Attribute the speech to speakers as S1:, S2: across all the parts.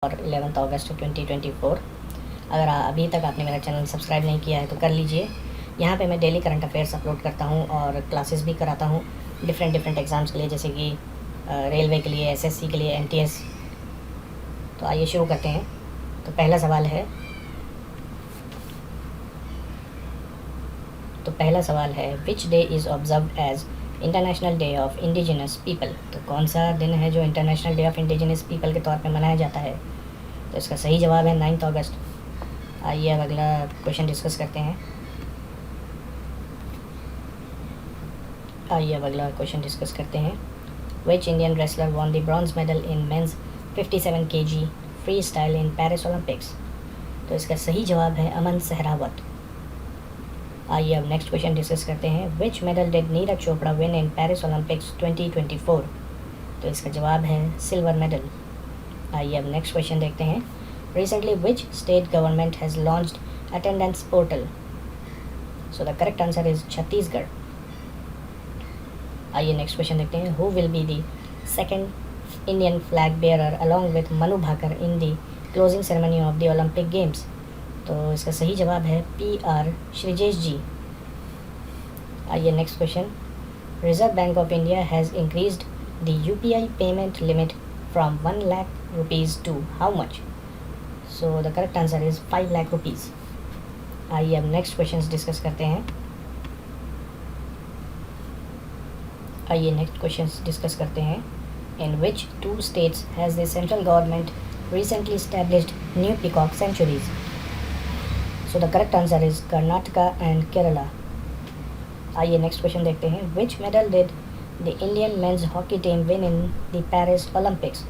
S1: और 11 अगस्त 2024। अगर अभी तक आपने मेरा चैनल सब्सक्राइब नहीं किया है तो कर लीजिए। यहाँ पे मैं डेली करंट अफेयर्स अपलोड करता हूँ और क्लासेस भी कराता हूँ डिफरेंट एग्ज़ाम्स के लिए, जैसे कि रेलवे के लिए, एसएससी के लिए, एनटीएस। तो आइए शुरू करते हैं। तो पहला सवाल है which day is observed as International Day of Indigenous People. तो कौन सा दिन है जो International Day of Indigenous People के तौर पे मनाया जाता है? तो इसका सही जवाब है 9 अगस्त। आइए अब अगला क्वेश्चन डिस्कस करते हैं। Which Indian wrestler won the bronze medal in men's 57 kg freestyle in Paris Olympics. तो इसका सही जवाब है अमन सहरावत। आइए अब नेक्स्ट क्वेश्चन डिस्कस करते हैं। विच medal did Neeraj Chopra win in Paris Olympics 2024। तो इसका जवाब है सिल्वर मेडल। आइए अब नेक्स्ट क्वेश्चन देखते हैं। Recently which state government has launched attendance portal. So the correct answer is Chhattisgarh. आइए नेक्स्ट क्वेश्चन देखते हैं। Who will be the second Indian flag bearer along with Manu Bhakar in the closing ceremony of the Olympic games. तो इसका सही जवाब है PR Sreejesh ji. आइए next question. Reserve Bank of India has increased the UPI payment limit from 1 lakh rupees to how much. So the correct answer is 5 lakh rupees. आइए अब next question discuss करते हैं। इन विच 2 states has the central government recently established new peacock sanctuaries? So the correct answer is Karnataka and Kerala. आइए next question देखते हैं। Which medal did the Indian men's hockey team win in the Paris Olympics?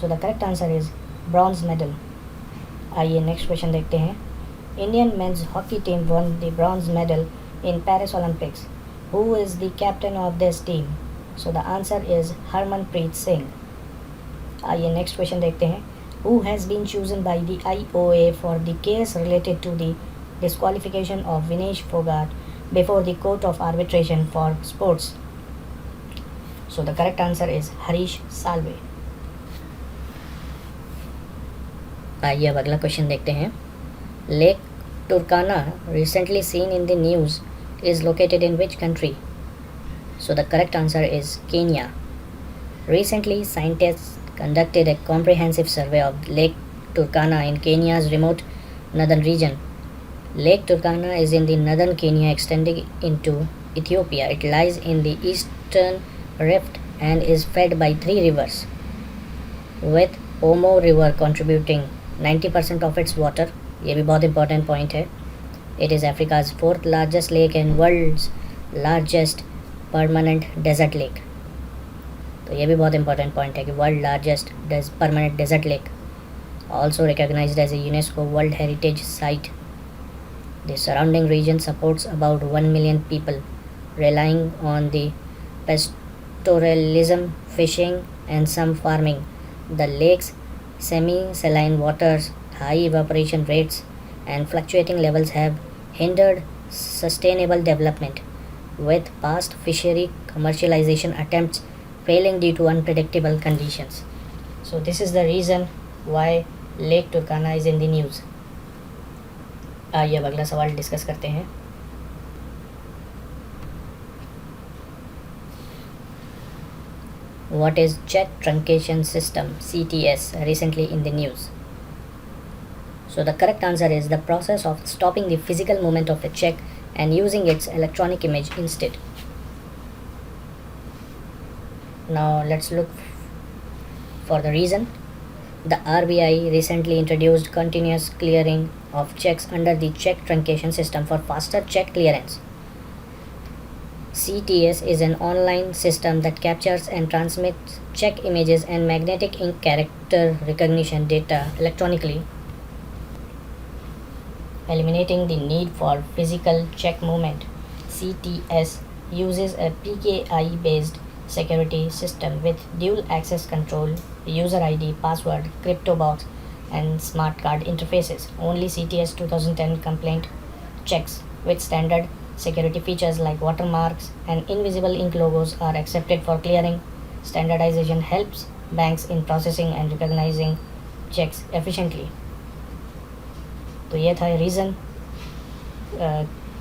S1: So the correct answer is bronze medal. आइए next question देखते हैं। Indian men's hockey team won the bronze medal in Paris Olympics. Who is the captain of this team? So the answer is Harmanpreet Singh. आइए next question देखते हैं। Who has been chosen by the IOA for the case related to the disqualification of Vinesh Fogart before the Court of Arbitration for Sports? So the correct answer is Harish Salve. आइए अब अगला question देखते हैं। Lake Turkana recently seen in the news is located in which country? So the correct answer is Kenya. Recently, scientists conducted a comprehensive survey of Lake Turkana in Kenya's remote northern region. Lake Turkana is in the northern Kenya extending into Ethiopia. It lies in the eastern rift and is fed by 3 rivers, with Omo River contributing 90% of its water. ये भी बहुत important point है। It is Africa's 4th largest lake and world's largest permanent desert lake. तो ये भी बहुत important point है कि world largest permanent desert lake, also recognized as a UNESCO World Heritage Site. The surrounding region supports about 1 million people, relying on the pastoralism, fishing, and some farming. The lake's semi-saline waters, high evaporation rates, and fluctuating levels have hindered sustainable development, with past fishery commercialization attempts failing due to unpredictable conditions. So this is the reason why Lake Turkana is in the news. आइए अब अगला सवाल discuss करते हैं। What is check truncation system CTS recently in the news? So the correct answer is the process of stopping the physical movement of a check and using its electronic image instead. Now let's look for the reason. The RBI recently introduced continuous clearing of checks under the check truncation system for faster check clearance. CTS is an online system that captures and transmits check images and magnetic ink character recognition data electronically, eliminating the need for physical check movement. CTS uses a PKI-based security system with dual access control, user ID, password, crypto box, and smart card interfaces. Only CTS 2010 compliant checks with standard security features like watermarks and invisible ink logos are accepted for clearing. Standardization helps banks in processing and recognizing checks efficiently. तो ये था reason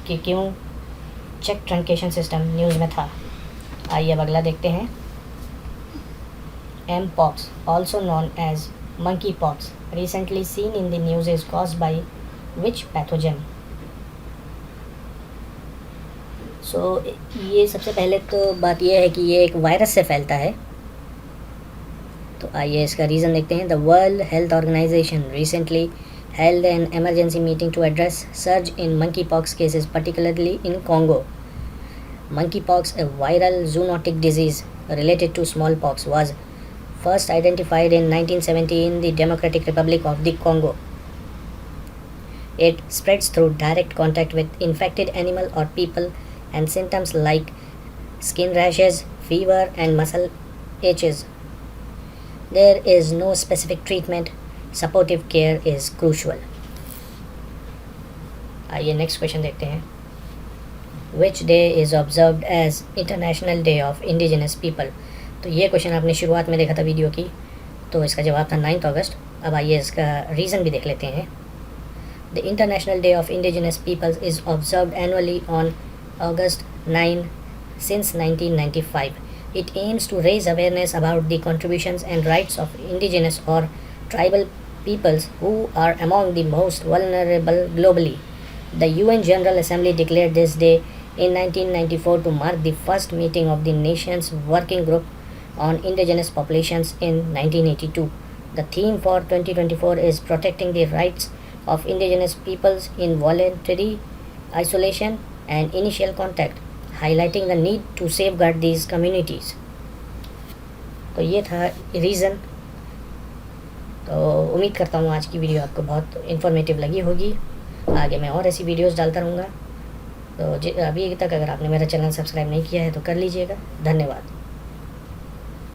S1: कि क्यों cheque truncation system news में था। आइए अब अगला देखते हैं। M pox, also known as monkey pox, recently seen in the news is caused by which pathogen. So ये सबसे पहले तो बात यह है कि ये एक वायरस से फैलता है। तो आइए इसका रीज़न देखते हैं। The World Health Organization recently held an emergency meeting to address surge in monkeypox cases, particularly in Congo. Monkeypox, a viral zoonotic disease related to smallpox, was first identified in 1970 in the Democratic Republic of the Congo. It spreads through direct contact with infected animal or people, and symptoms like skin rashes, fever, and muscle aches. There is no specific treatment. Supportive care is crucial. आइए next question देखते हैं। Which day is observed as International Day of Indigenous People? तो ये question आपने शुरुआत में देखा था वीडियो की, तो इसका जवाब था 9 अगस्त। अब आइए इसका रीज़न भी देख लेते हैं। The International Day of Indigenous Peoples is observed annually on August 9 since 1995. It aims to raise awareness about the contributions and rights of indigenous or tribal peoples who are among the most vulnerable globally. The UN General Assembly declared this day in 1994 to mark the first meeting of the nation's working group on indigenous populations in 1982. The theme for 2024 is protecting the rights of indigenous peoples in voluntary isolation and initial contact, highlighting the need to safeguard these communities. तो ये था reason. तो उम्मीद करता हूँ आज की video आपको बहुत इन्फॉर्मेटिव लगी होगी। आगे मैं और ऐसी वीडियोस डालता रहूँगा। तो अभी तक अगर आपने मेरा चैनल सब्सक्राइब नहीं किया है तो कर लीजिएगा। धन्यवाद।